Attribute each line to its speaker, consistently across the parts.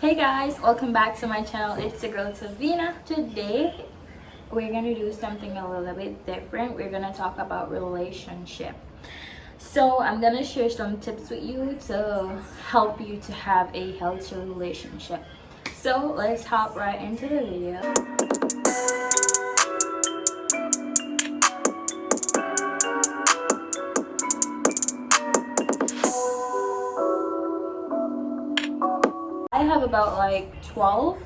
Speaker 1: Hey guys, welcome back to my channel. It's the girl Tavina. Today we're gonna do something a little bit different. We're gonna talk about relationship. So I'm gonna share some tips with you to help you to have a healthy relationship. So let's hop right into the video. I have about like 12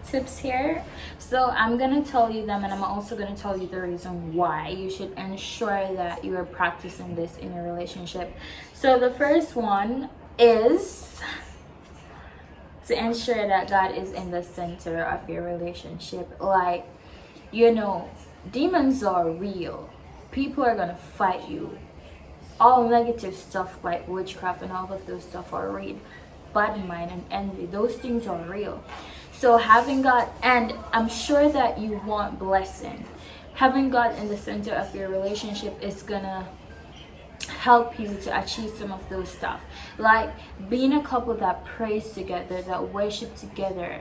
Speaker 1: tips here, so I'm gonna tell you them, and I'm also gonna tell you the reason why you should ensure that you are practicing this in your relationship. So the first one is to ensure that God is in the center of your relationship. Like, demons are real. People are gonna fight you. All negative stuff like witchcraft and all of those stuff are real. Body, mind, and envy, those things are real. So having God, and I'm sure that you want blessing, having God in the center of your relationship is gonna help you to achieve some of those stuff, like being a couple that prays together, that worship together,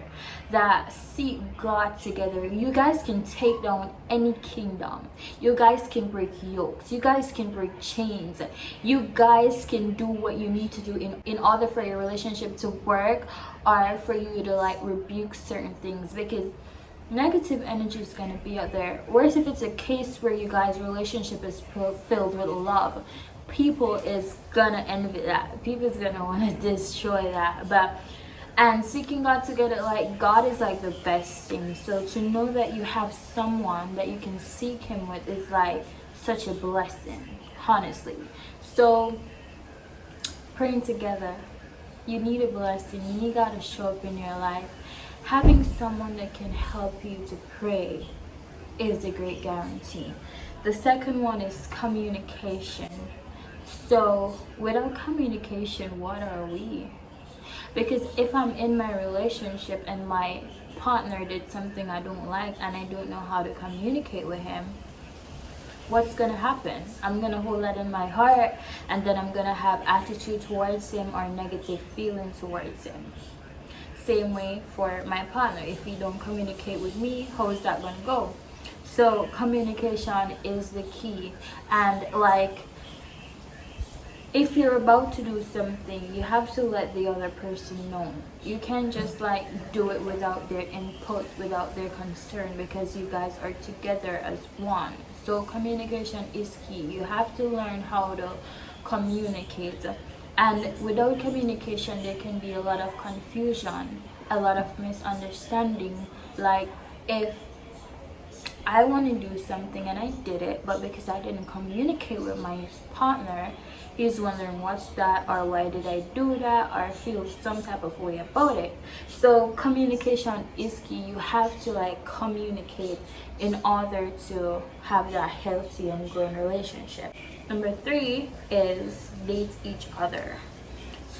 Speaker 1: that seek God together. You guys can take down any kingdom, you guys can break yokes, you guys can break chains, you guys can do what you need to do in order for your relationship to work, or for you to like rebuke certain things, because negative energy is going to be out there. Whereas if it's a case where you guys relationship is filled with love, people is gonna envy that, people is gonna want to destroy that. But and seeking God together, like God is like the best thing. So to know that you have someone that you can seek him with is like such a blessing, honestly. So praying together, you need a blessing, you need God to show up in your life. Having someone that can help you to pray is a great guarantee. The second one is communication. So without communication, what are we? Because if I'm in my relationship and my partner did something I don't like and I don't know how to communicate with him, what's gonna happen? I'm gonna hold that in my heart, and then I'm gonna have attitude towards him or negative feeling towards him. Same way for my partner. If he don't communicate with me, how is that gonna go? So communication is the key. And like, if you're about to do something, you have to let the other person know. You can't just like do it without their input, without their concern, because you guys are together as one. So communication is key. You have to learn how to communicate. And without communication, there can be a lot of confusion, a lot of misunderstanding. Like, if I want to do something and I did it, but because I didn't communicate with my partner, he's wondering what's that, or why did I do that, or feel some type of way about it. So communication is key. You have to like communicate in order to have that healthy and growing relationship. Number 3 is date each other.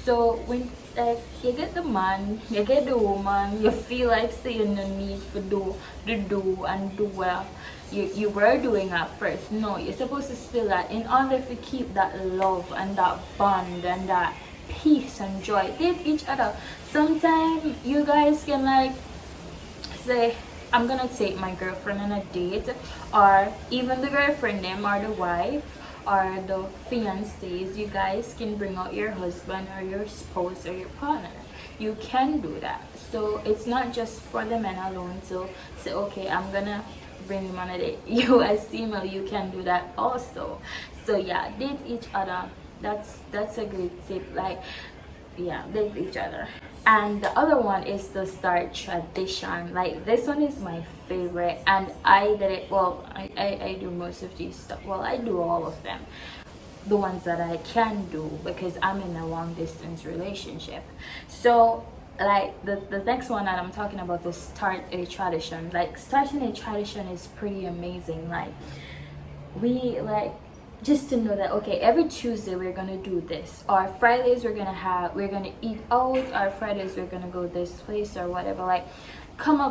Speaker 1: So when like you get the man, you get the woman, you feel like saying no need for do and do well. You were doing at first. No, you're supposed to feel that in order to keep that love and that bond and that peace and joy. Date each other. Sometimes you guys can like say, I'm gonna take my girlfriend on a date, or even the girlfriend them or the wife or the fiancés. You guys can bring out your husband or your spouse or your partner. You can do that. So it's not just for the men alone to say, okay, I'm gonna bring him on a date. You as female, you can do that also. So yeah, date each other. That's a great tip. Like, yeah, date each other. And the other one is to start tradition. Like, this one is my favorite, and I did it. Well, I do most of these stuff. Well, I do all of them, the ones that I can do, because I'm in a long distance relationship. So like the next one that I'm talking about is start a tradition. Like, starting a tradition is pretty amazing. Like, we like, just to know that, okay, every Tuesday we're gonna do this, or Fridays we're gonna eat out, or Fridays we're gonna go this place or whatever. Like,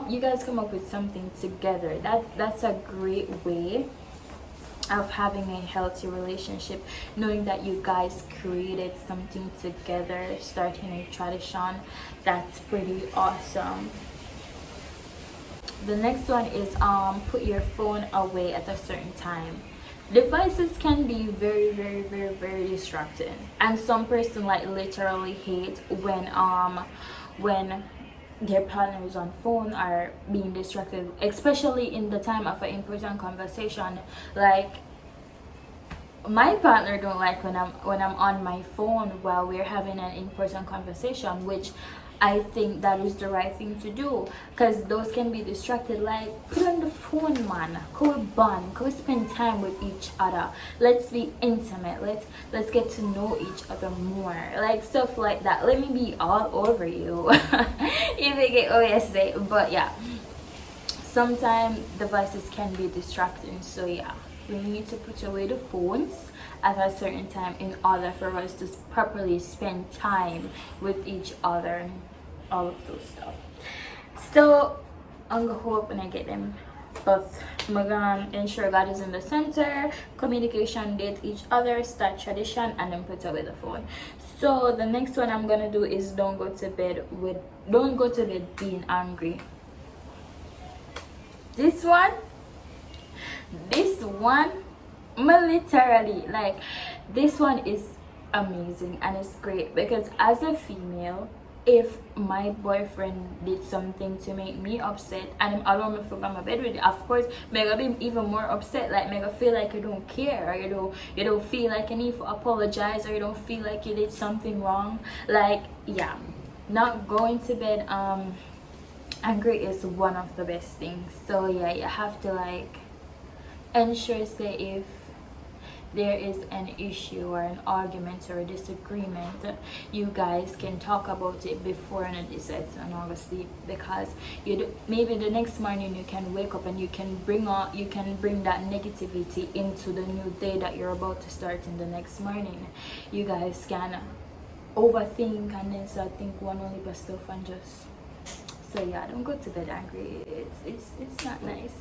Speaker 1: you guys come up with something together. That's a great way of having a healthy relationship, knowing that you guys created something together, starting a tradition. That's pretty awesome. The next one is put your phone away at a certain time. Devices can be very, very, very, very distracting, and some person like literally hate when their partner is on phone or being distracted, especially in the time of an important conversation. Like, my partner don't like when I'm on my phone while we're having an important conversation, which I think that is the right thing to do, because those can be distracted. Like, put on the phone, man. Can we bond? Can we spend time with each other? Let's be intimate. Let's get to know each other more. Like, stuff like that. Let me be all over you. If you get what I say. But yeah, sometimes devices can be distracting. So yeah, we need to put away the phones at a certain time in order for us to properly spend time with each other and all of those stuff. So I'm gonna hope and I get them, but I'm gonna ensure God is in the center, communication, date each other, start tradition, and then put away the phone. So the next one I'm gonna do is don't go to bed being angry. This one literally, like, this one is amazing and it's great, because as a female, if my boyfriend did something to make me upset and I'm alone me from my bed with it, of course me gonna be even more upset. Like, me gonna feel like you don't care, or you don't feel like you need to apologize, or you don't feel like you did something wrong. Like, yeah, not going to bed angry is one of the best things. So yeah, you have to like ensure, say, if there is an issue or an argument or a disagreement, you guys can talk about it before and decide to go to sleep, because maybe the next morning you can wake up and you can bring that negativity into the new day that you're about to start in the next morning. You guys can overthink and then start think one only but stuff and just, so yeah, don't go to bed angry. It's not nice.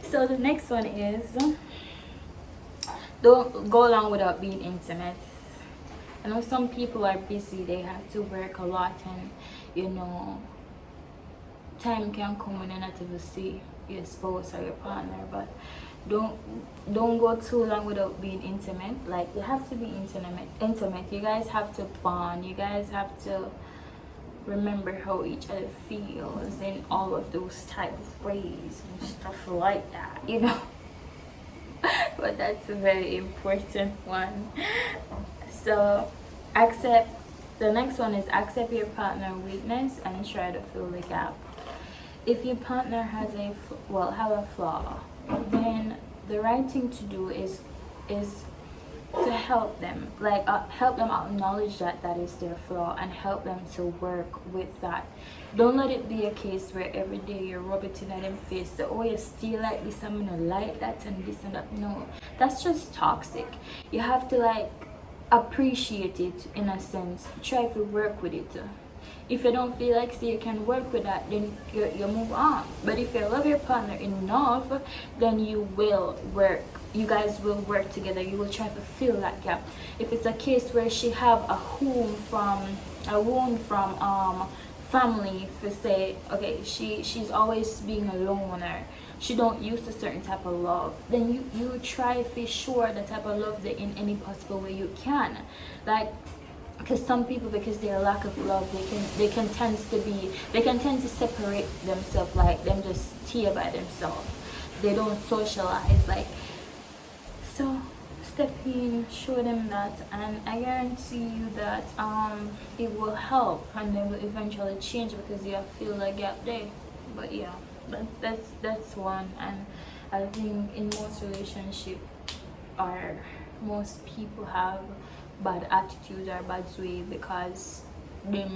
Speaker 1: So the next one is don't go along without being intimate. I know some people are busy, they have to work a lot, and time can come when you're not able to see your spouse or your partner, but don't go too long without being intimate. Like, you have to be intimate. You guys have to bond. You guys have to remember how each other feels in all of those type of ways and stuff like that, but that's a very important one. So the next one is accept your partner weakness and try to fill the gap. If your partner has have a flaw, then the right thing to do is to help them, help them acknowledge that is their flaw and help them to work with that. Don't let it be a case where every day you're rubbing it in them face, so, oh, you still like this, I'm gonna like that and this and that. No, that's just toxic. You have to appreciate it in a sense, try to work with it. If you don't feel like you can work with that, then you move on. But if you love your partner enough, then you guys will work together. You will try to fill that gap. If it's a case where she have a wound from family, for say, okay, she's always being alone, or she don't use a certain type of love, then you try to sure the type of love that in any possible way you can. Because some people, because their lack of love, they can tend to separate themselves, like them just stay by themselves. They don't socialize. So step in, show them that, and I guarantee you that it will help, and they will eventually change, because you feel like gap there. But yeah, that's one. And I think in most relationships, or most people have bad attitudes or bad way because they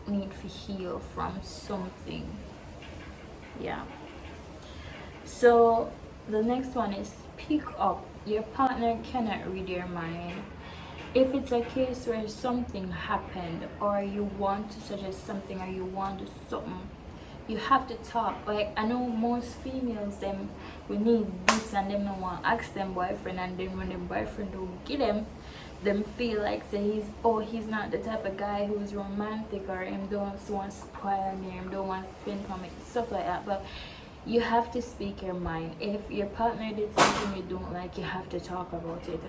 Speaker 1: need to heal from something. Yeah. So the next one is speak up. Your partner cannot read your mind. If it's a case where something happened, or you want to suggest something, or you want to do something, You have to talk. Like, I know most females, them we need this and them no want ask them boyfriend, and then when the boyfriend don't get them feel like say he's not the type of guy who's romantic, or him don't want to spoil me, him don't want to spend time, stuff like that. But you have to speak your mind. If your partner did something you don't like, you have to talk about it.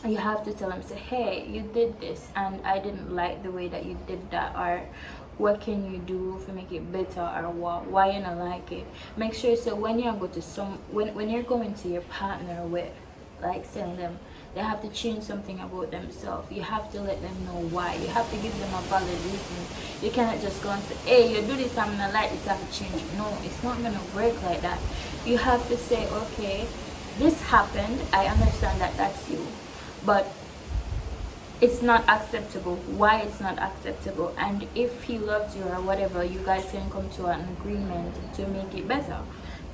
Speaker 1: You have to tell them, say, hey, you did this and I didn't like the way that you did that, or what can you do to make it better, or why you not like it. Make sure, so when you go to when you're going to your partner with, like, telling them they have to change something about themselves, you have to let them know why. You have to give them a valid reason. You cannot just go and say, hey, you do this, I'm not like this, I have to change it. No, it's not gonna work like that. You have to say, okay, this happened, I understand that that's you, but it's not acceptable. Why it's not acceptable? And if he loves you or whatever, you guys can come to an agreement to make it better.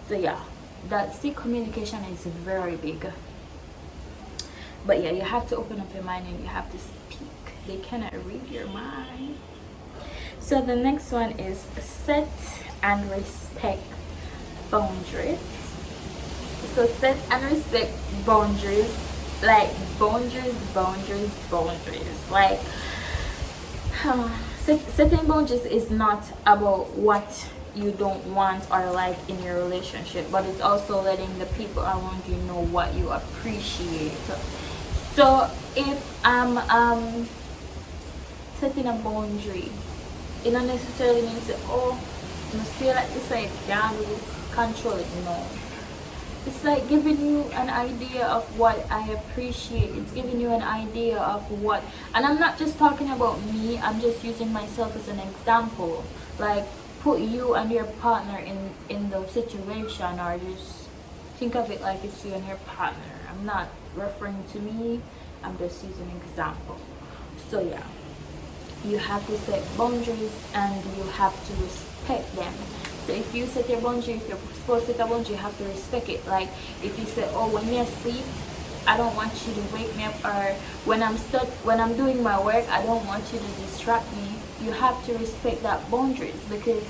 Speaker 1: So yeah, communication is very big. But yeah, you have to open up your mind and you have to speak. They cannot read your mind. So the next one is set and respect boundaries. So set and respect boundaries. Like, boundaries. Like, setting boundaries is not about what you don't want or like in your relationship, but it's also letting the people around you know what you appreciate. So if I'm setting a boundary, it don't necessarily mean to, oh, you must feel like this, like, can't do this, control it. No, it's like giving you an idea of what I appreciate. It's giving you an idea of what, and I'm not just talking about me, I'm just using myself as an example. Like, put you and your partner in the situation, or just think of it like it's you and your partner. I'm not referring to me, I'm just using an example. So yeah, you have to set boundaries and you have to respect them. So if you set your boundary, if you're supposed to set a boundary, you have to respect it. Like, if you say, oh, when you're asleep, I don't want you to wake me up, or when I'm doing my work, I don't want you to distract me. You have to respect that boundaries, because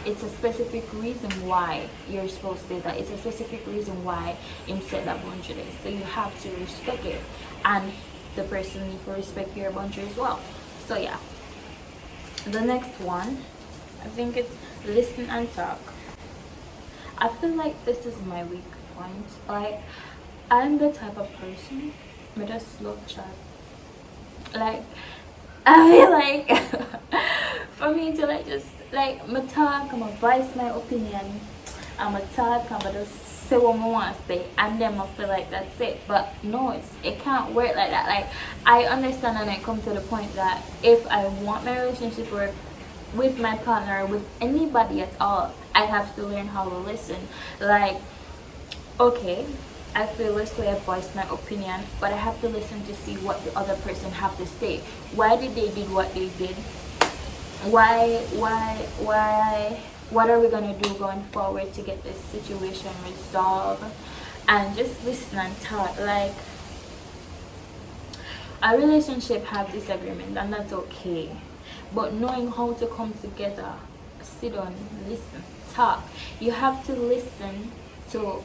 Speaker 1: it's a specific reason why you're supposed to say that. It's a specific reason why you set that boundary. So you have to respect it, and the person needs to respect your boundary as well. So yeah, the next one, I think it's listen and talk. I feel like this is my weak point. Like, I'm the type of person with a slow chat. Like, I feel like for me to like just like my talk, I'ma voice my opinion, I'ma talk, I'ma just say what I want to say, and then I feel like that's it. But no, it can't work like that. Like, I understand, and I come to the point that if I want my relationship work with my partner, with anybody at all, I have to learn how to listen. Like, okay, I feel this way, I voiced my opinion, but I have to listen to see what the other person have to say. Why did they do what they did? Why? What are we gonna do going forward to get this situation resolved? And just listen and talk. Like, a relationship have disagreement, and that's okay. But knowing how to come together, sit down, listen, talk. You have to listen to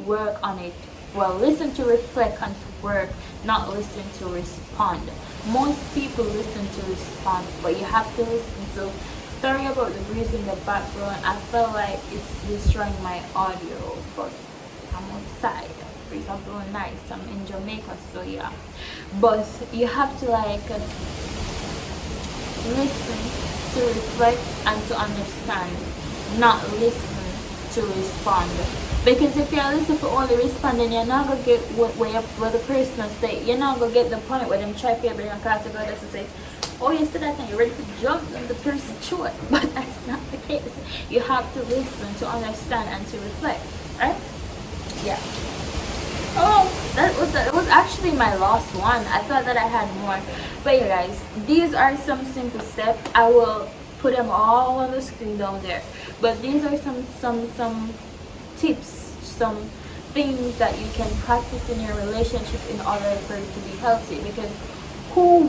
Speaker 1: work on it. Well, listen to reflect and to work, not listen to respond. Most people listen to respond, but you have to listen to. Sorry about the breeze in the background. I felt like it's destroying my audio, but I'm outside. Breeze are blowing nice. I'm in Jamaica, so yeah. But you have to like listen to reflect and to understand, not listen to respond. Because if you listen for only responding, you're not gonna get what the person is saying. You're not gonna get the point where them try to bring across the God to say, oh, you said that and you're ready to jump on the person short. But that's not the case. You have to listen to understand and to reflect, right? Yeah. Oh, that was actually my last one. I thought that I had more, but yeah, guys, these are some simple steps. I will put them all on the screen down there. But these are some tips, some things that you can practice in your relationship in order for it to be healthy. Because who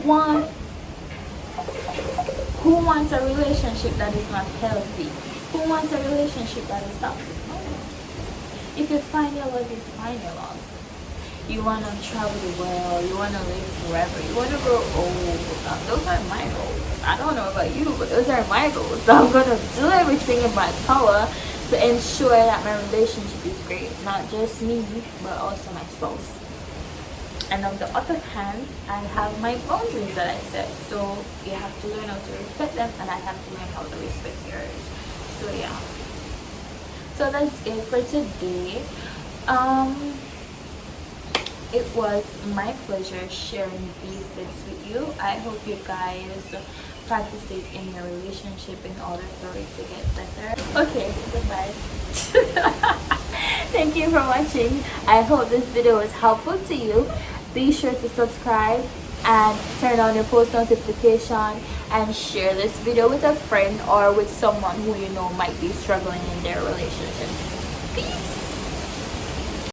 Speaker 1: Who wants a relationship that is not healthy? Who wants a relationship that is toxic? No. If you find your love, you find your love. You want to travel the world. You want to live forever. You want to grow old. Those are my goals. I don't know about you, but those are my goals. So I'm going to do everything in my power to ensure that my relationship is great. Not just me, but also my spouse. And on the other hand, I have my boundaries that I set. So you have to learn how to respect them, and I have to learn how to respect yours. So yeah. So that's it for today. It was my pleasure sharing these tips with you. I hope you guys practice it in your relationship in order for it to get better. Okay, goodbye. Thank you for watching. I hope this video was helpful to you. Be sure to subscribe and turn on your post notification and share this video with a friend or with someone who you know might be struggling in their relationship. Peace.